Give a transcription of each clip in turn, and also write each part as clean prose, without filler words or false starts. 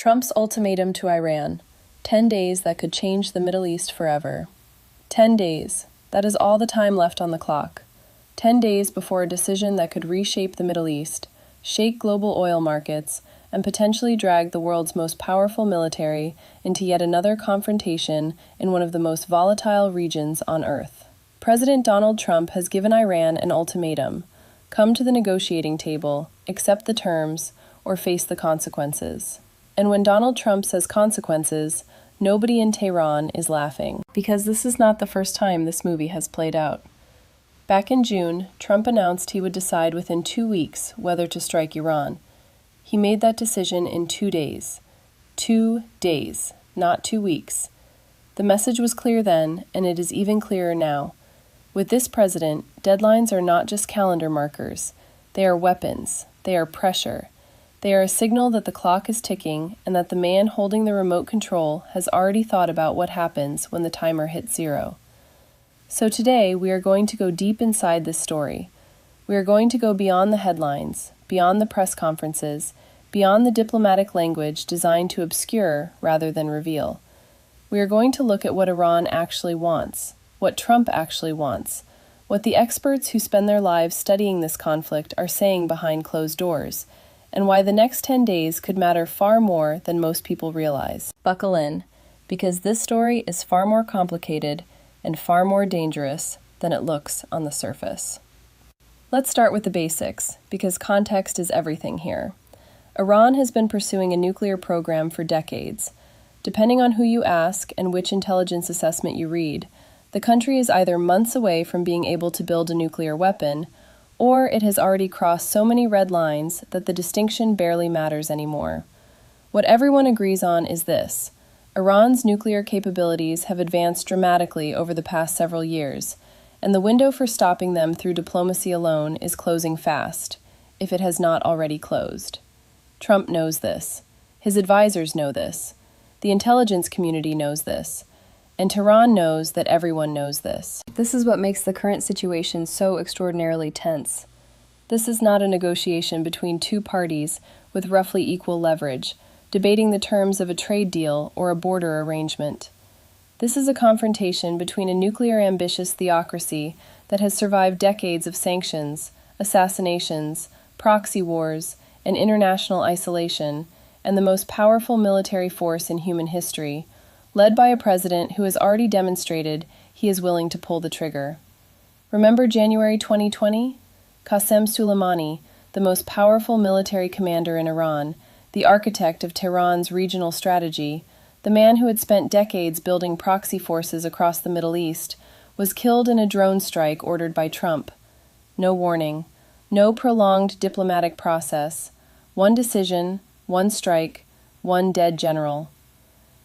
Trump's ultimatum to Iran. 10 days that could change the Middle East forever. 10 days. That is all the time left on the clock. 10 days before a decision that could reshape the Middle East, shake global oil markets, and potentially drag the world's most powerful military into yet another confrontation in one of the most volatile regions on Earth. President Donald Trump has given Iran an ultimatum: come to the negotiating table, accept the terms, or face the consequences. And when Donald Trump says consequences, nobody in Tehran is laughing, because this is not the first time this movie has played out. Back in June, Trump announced he would decide within 2 weeks whether to strike Iran. He made that decision in 2 days. 2 days, not 2 weeks. The message was clear then, and it is even clearer now. With this president, deadlines are not just calendar markers. They are weapons. They are pressure. They are a signal that the clock is ticking and that the man holding the remote control has already thought about what happens when the timer hits 0. So today, we are going to go deep inside this story. We are going to go beyond the headlines, beyond the press conferences, beyond the diplomatic language designed to obscure rather than reveal. We are going to look at what Iran actually wants, what Trump actually wants, what the experts who spend their lives studying this conflict are saying behind closed doors, and why the next 10 days could matter far more than most people realize. Buckle in, because this story is far more complicated and far more dangerous than it looks on the surface. Let's start with the basics, because context is everything here. Iran has been pursuing a nuclear program for decades. Depending on who you ask and which intelligence assessment you read, the country is either months away from being able to build a nuclear weapon, or it has already crossed so many red lines that the distinction barely matters anymore. What everyone agrees on is this: Iran's nuclear capabilities have advanced dramatically over the past several years, and the window for stopping them through diplomacy alone is closing fast, if it has not already closed. Trump knows this. His advisors know this. The intelligence community knows this. And Tehran knows that everyone knows this. This is what makes the current situation so extraordinarily tense. This is not a negotiation between two parties with roughly equal leverage, debating the terms of a trade deal or a border arrangement. This is a confrontation between a nuclear-ambitious theocracy that has survived decades of sanctions, assassinations, proxy wars, and international isolation, and the most powerful military force in human history, led by a president who has already demonstrated he is willing to pull the trigger. Remember January 2020? Qasem Soleimani, the most powerful military commander in Iran, the architect of Tehran's regional strategy, the man who had spent decades building proxy forces across the Middle East, was killed in a drone strike ordered by Trump. No warning, no prolonged diplomatic process, one decision, one strike, one dead general.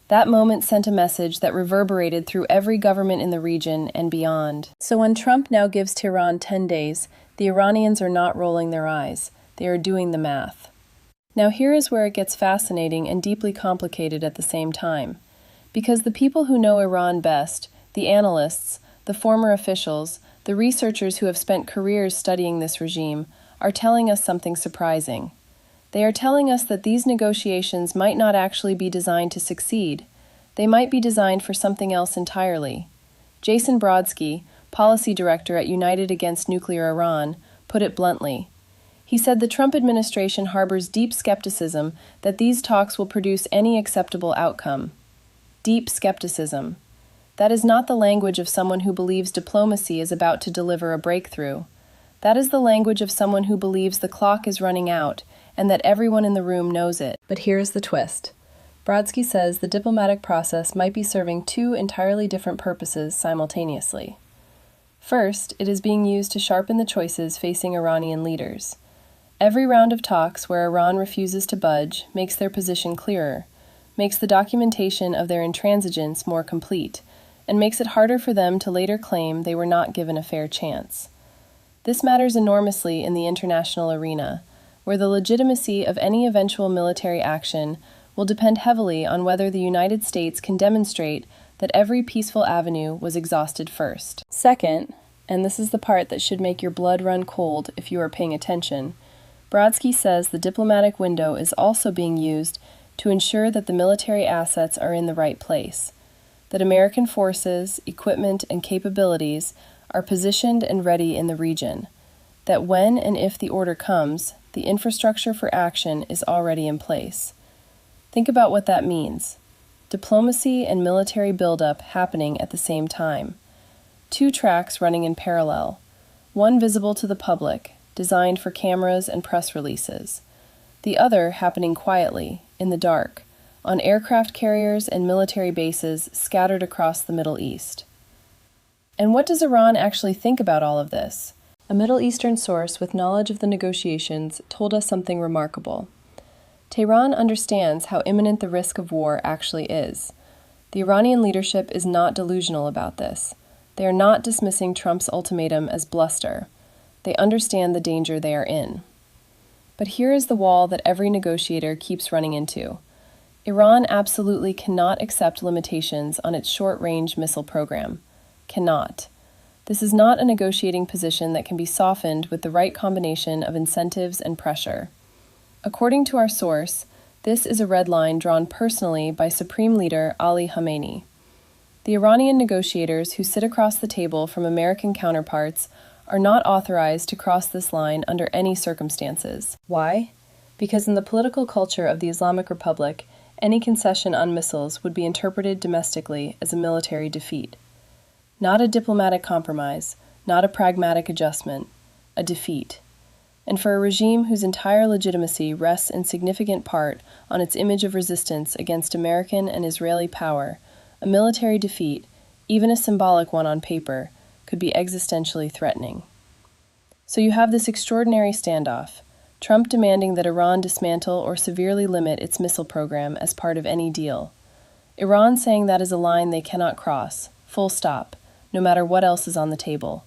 That moment sent a message that reverberated through every government in the region and beyond. So when Trump now gives Tehran 10 days, the Iranians are not rolling their eyes. They are doing the math. Now here is where it gets fascinating and deeply complicated at the same time. Because the people who know Iran best, the analysts, the former officials, the researchers who have spent careers studying this regime, are telling us something surprising. They are telling us that these negotiations might not actually be designed to succeed. They might be designed for something else entirely. Jason Brodsky, policy director at United Against Nuclear Iran, put it bluntly. He said the Trump administration harbors deep skepticism that these talks will produce any acceptable outcome. Deep skepticism. That is not the language of someone who believes diplomacy is about to deliver a breakthrough. That is the language of someone who believes the clock is running out and that everyone in the room knows it. But here's the twist. Brodsky says the diplomatic process might be serving two entirely different purposes simultaneously. First, it is being used to sharpen the choices facing Iranian leaders. Every round of talks where Iran refuses to budge makes their position clearer, makes the documentation of their intransigence more complete, and makes it harder for them to later claim they were not given a fair chance. This matters enormously in the international arena, where the legitimacy of any eventual military action will depend heavily on whether the United States can demonstrate that every peaceful avenue was exhausted first. Second, and this is the part that should make your blood run cold if you are paying attention, Brodsky says the diplomatic window is also being used to ensure that the military assets are in the right place, that American forces, equipment, and capabilities are positioned and ready in the region, that when and if the order comes, the infrastructure for action is already in place. Think about what that means. Diplomacy and military buildup happening at the same time. Two tracks running in parallel, one visible to the public, designed for cameras and press releases, the other happening quietly, in the dark, on aircraft carriers and military bases scattered across the Middle East. And what does Iran actually think about all of this? A Middle Eastern source with knowledge of the negotiations told us something remarkable. Tehran understands how imminent the risk of war actually is. The Iranian leadership is not delusional about this. They are not dismissing Trump's ultimatum as bluster. They understand the danger they are in. But here is the wall that every negotiator keeps running into. Iran absolutely cannot accept limitations on its short-range missile program. Cannot. This is not a negotiating position that can be softened with the right combination of incentives and pressure. According to our source, this is a red line drawn personally by Supreme Leader Khamenei. The Iranian negotiators who sit across the table from American counterparts are not authorized to cross this line under any circumstances. Why? Because in the political culture of the Islamic Republic, any concession on missiles would be interpreted domestically as a military defeat. Not a diplomatic compromise, not a pragmatic adjustment, a defeat. And for a regime whose entire legitimacy rests in significant part on its image of resistance against American and Israeli power, a military defeat, even a symbolic one on paper, could be existentially threatening. So you have this extraordinary standoff, Trump demanding that Iran dismantle or severely limit its missile program as part of any deal. Iran saying that is a line they cannot cross, full stop, no matter what else is on the table.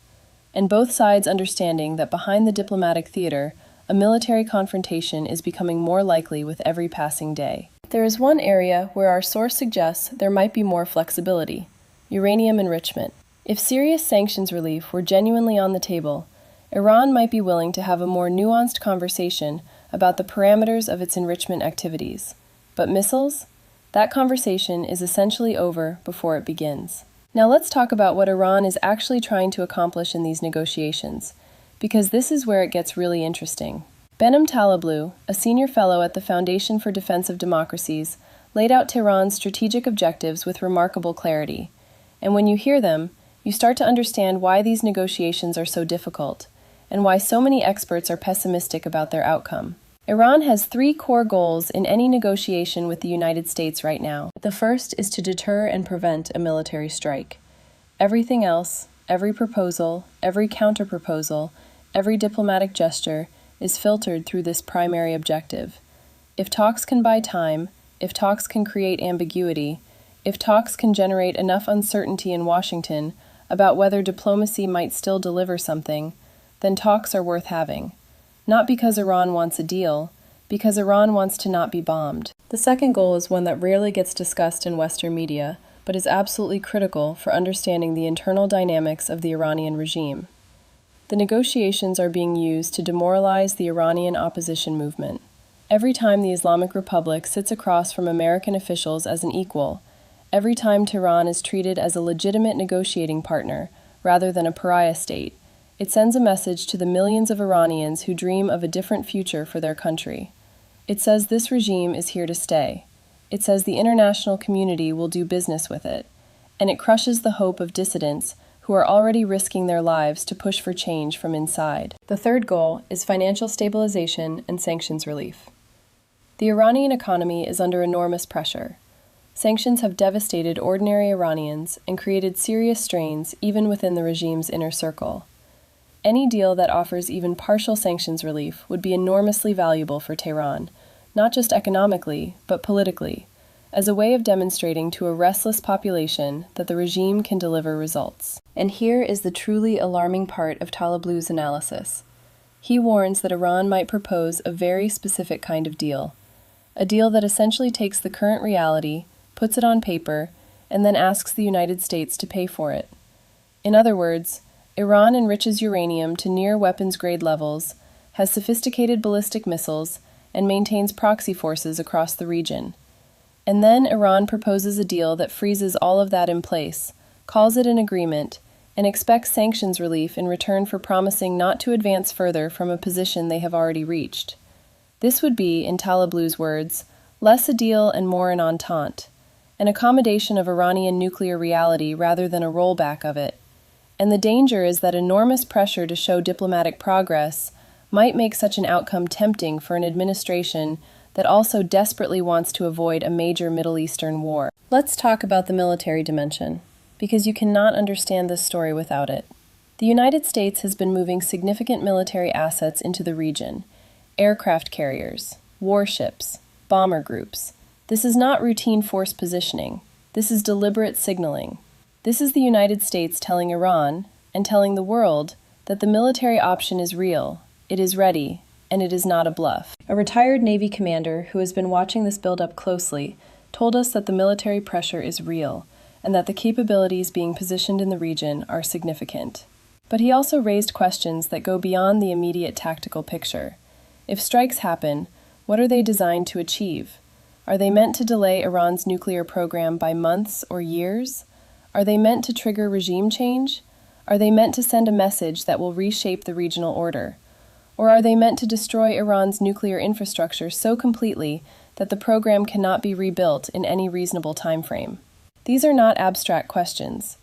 And both sides understanding that behind the diplomatic theater, a military confrontation is becoming more likely with every passing day. There is one area where our source suggests there might be more flexibility: uranium enrichment. If serious sanctions relief were genuinely on the table, Iran might be willing to have a more nuanced conversation about the parameters of its enrichment activities. But missiles? That conversation is essentially over before it begins. Now let's talk about what Iran is actually trying to accomplish in these negotiations, because this is where it gets really interesting. Behnam Taleblu, a senior fellow at the Foundation for Defense of Democracies, laid out Tehran's strategic objectives with remarkable clarity. And when you hear them, you start to understand why these negotiations are so difficult, and why so many experts are pessimistic about their outcome. Iran has 3 core goals in any negotiation with the United States right now. The first is to deter and prevent a military strike. Everything else, every proposal, every counter-proposal, every diplomatic gesture, is filtered through this primary objective. If talks can buy time, if talks can create ambiguity, if talks can generate enough uncertainty in Washington about whether diplomacy might still deliver something, then talks are worth having. Not because Iran wants a deal, because Iran wants to not be bombed. The second goal is one that rarely gets discussed in Western media, but is absolutely critical for understanding the internal dynamics of the Iranian regime. The negotiations are being used to demoralize the Iranian opposition movement. Every time the Islamic Republic sits across from American officials as an equal, every time Tehran is treated as a legitimate negotiating partner rather than a pariah state, it sends a message to the millions of Iranians who dream of a different future for their country. It says this regime is here to stay. It says the international community will do business with it. And it crushes the hope of dissidents who are already risking their lives to push for change from inside. The third goal is financial stabilization and sanctions relief. The Iranian economy is under enormous pressure. Sanctions have devastated ordinary Iranians and created serious strains even within the regime's inner circle. Any deal that offers even partial sanctions relief would be enormously valuable for Tehran, not just economically, but politically, as a way of demonstrating to a restless population that the regime can deliver results. And here is the truly alarming part of Taleblu's analysis. He warns that Iran might propose a very specific kind of deal, a deal that essentially takes the current reality, puts it on paper, and then asks the United States to pay for it. In other words, Iran enriches uranium to near weapons-grade levels, has sophisticated ballistic missiles, and maintains proxy forces across the region, And then Iran proposes a deal that freezes all of that in place, calls it an agreement, and expects sanctions relief in return for promising not to advance further from a position they have already reached. This would be, in Talablu's words, less a deal and more an entente, an accommodation of Iranian nuclear reality rather than a rollback of it. And the danger is that enormous pressure to show diplomatic progress might make such an outcome tempting for an administration that also desperately wants to avoid a major Middle Eastern war. Let's talk about the military dimension, because you cannot understand this story without it. The United States has been moving significant military assets into the region: aircraft carriers, warships, bomber groups. This is not routine force positioning. This is deliberate signaling. This is the United States telling Iran, and telling the world, that the military option is real, it is ready, and it is not a bluff. A retired Navy commander who has been watching this build-up closely told us that the military pressure is real, and that the capabilities being positioned in the region are significant. But he also raised questions that go beyond the immediate tactical picture. If strikes happen, what are they designed to achieve? Are they meant to delay Iran's nuclear program by months or years? Are they meant to trigger regime change? Are they meant to send a message that will reshape the regional order? Or are they meant to destroy Iran's nuclear infrastructure so completely that the program cannot be rebuilt in any reasonable time frame? These are not abstract questions.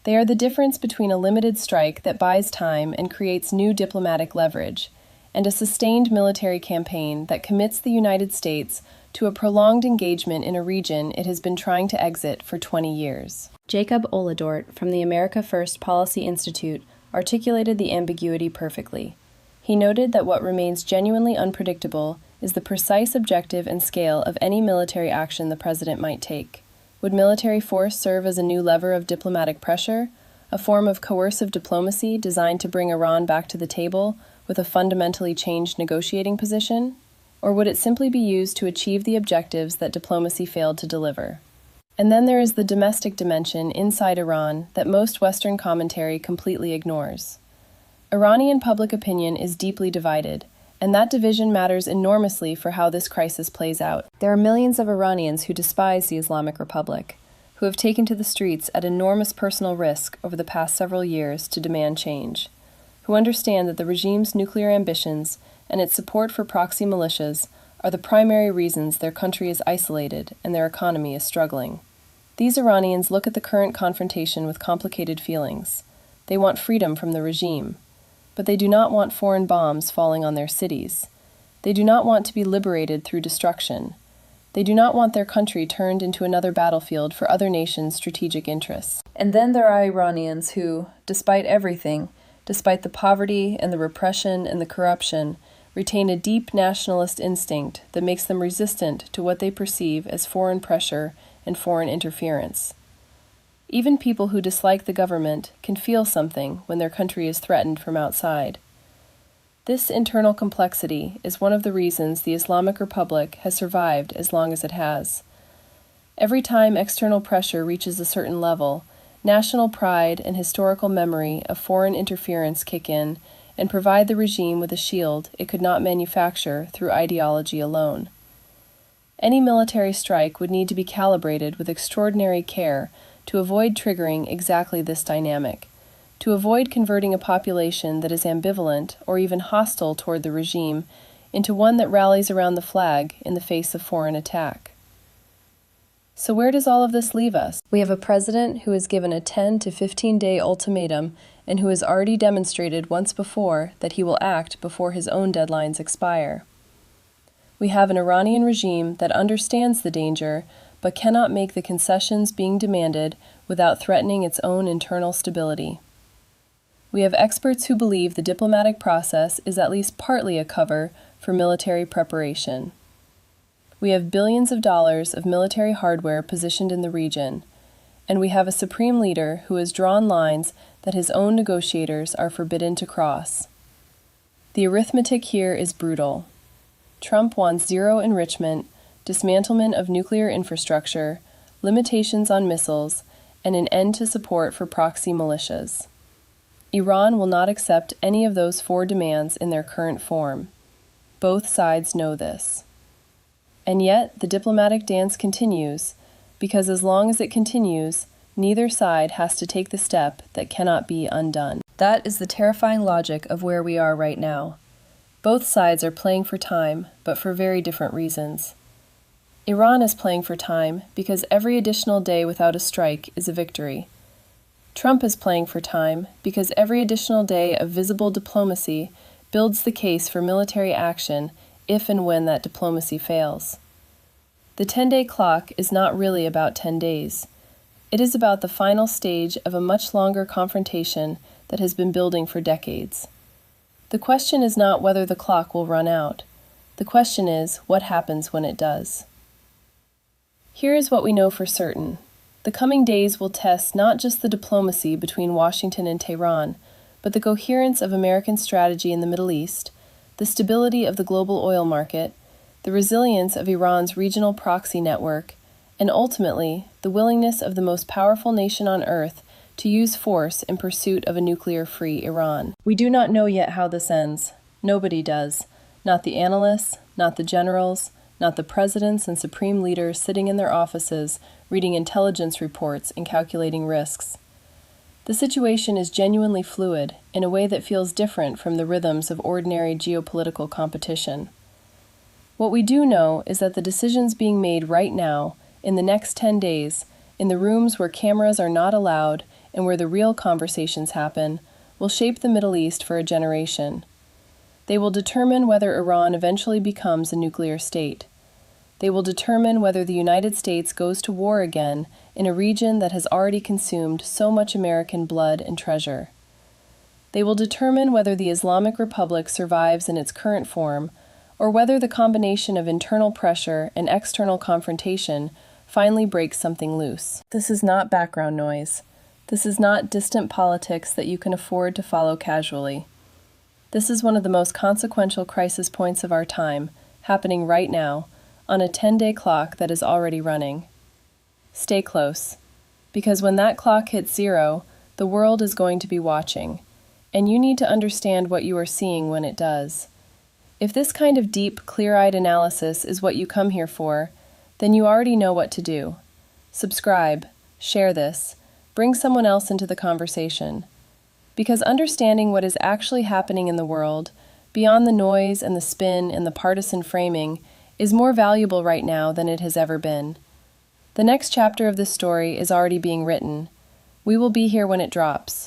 They are the difference between a limited strike that buys time and creates new diplomatic leverage, and a sustained military campaign that commits the United States to a prolonged engagement in a region it has been trying to exit for 20 years. Jacob Oladort from the America First Policy Institute articulated the ambiguity perfectly. He noted that what remains genuinely unpredictable is the precise objective and scale of any military action the president might take. Would military force serve as a new lever of diplomatic pressure, a form of coercive diplomacy designed to bring Iran back to the table with a fundamentally changed negotiating position? Or would it simply be used to achieve the objectives that diplomacy failed to deliver? And then there is the domestic dimension inside Iran that most Western commentary completely ignores. Iranian public opinion is deeply divided, and that division matters enormously for how this crisis plays out. There are millions of Iranians who despise the Islamic Republic, who have taken to the streets at enormous personal risk over the past several years to demand change, who understand that the regime's nuclear ambitions and its support for proxy militias are the primary reasons their country is isolated and their economy is struggling. These Iranians look at the current confrontation with complicated feelings. They want freedom from the regime, but they do not want foreign bombs falling on their cities. They do not want to be liberated through destruction. They do not want their country turned into another battlefield for other nations' strategic interests. And then there are Iranians who, despite everything, despite the poverty and the repression and the corruption, retain a deep nationalist instinct that makes them resistant to what they perceive as foreign pressure and foreign interference. Even people who dislike the government can feel something when their country is threatened from outside. This internal complexity is one of the reasons the Islamic Republic has survived as long as it has. Every time external pressure reaches a certain level, national pride and historical memory of foreign interference kick in and provide the regime with a shield it could not manufacture through ideology alone. Any military strike would need to be calibrated with extraordinary care to avoid triggering exactly this dynamic, to avoid converting a population that is ambivalent or even hostile toward the regime into one that rallies around the flag in the face of foreign attack. So where does all of this leave us? We have a president who has given a 10 to 15-day ultimatum and who has already demonstrated once before that he will act before his own deadlines expire. We have an Iranian regime that understands the danger but cannot make the concessions being demanded without threatening its own internal stability. We have experts who believe the diplomatic process is at least partly a cover for military preparation. We have billions of dollars of military hardware positioned in the region, and we have a supreme leader who has drawn lines that his own negotiators are forbidden to cross. The arithmetic here is brutal. Trump wants zero enrichment, dismantlement of nuclear infrastructure, limitations on missiles, and an end to support for proxy militias. Iran will not accept any of those four demands in their current form. Both sides know this. And yet, the diplomatic dance continues, because as long as it continues, neither side has to take the step that cannot be undone. That is the terrifying logic of where we are right now. Both sides are playing for time, but for very different reasons. Iran is playing for time because every additional day without a strike is a victory. Trump is playing for time because every additional day of visible diplomacy builds the case for military action if and when that diplomacy fails. The 10-day clock is not really about 10 days. It is about the final stage of a much longer confrontation that has been building for decades. The question is not whether the clock will run out. The question is what happens when it does. Here is what we know for certain. The coming days will test not just the diplomacy between Washington and Tehran, but the coherence of American strategy in the Middle East, the stability of the global oil market, the resilience of Iran's regional proxy network, and ultimately, the willingness of the most powerful nation on earth to use force in pursuit of a nuclear-free Iran. We do not know yet how this ends. Nobody does. Not the analysts, not the generals, not the presidents and supreme leaders sitting in their offices reading intelligence reports and calculating risks. The situation is genuinely fluid in a way that feels different from the rhythms of ordinary geopolitical competition. What we do know is that the decisions being made right now, in the next 10 days, in the rooms where cameras are not allowed and where the real conversations happen, will shape the Middle East for a generation. They will determine whether Iran eventually becomes a nuclear state. They will determine whether the United States goes to war again in a region that has already consumed so much American blood and treasure. They will determine whether the Islamic Republic survives in its current form, or whether the combination of internal pressure and external confrontation finally breaks something loose. This is not background noise. This is not distant politics that you can afford to follow casually. This is one of the most consequential crisis points of our time, happening right now, on a 10-day clock that is already running. Stay close, because when that clock hits zero, the world is going to be watching, and you need to understand what you are seeing when it does. If this kind of deep, clear-eyed analysis is what you come here for, then you already know what to do. Subscribe, share this, bring someone else into the conversation. Because understanding what is actually happening in the world, beyond the noise and the spin and the partisan framing, is more valuable right now than it has ever been. The next chapter of this story is already being written. We will be here when it drops.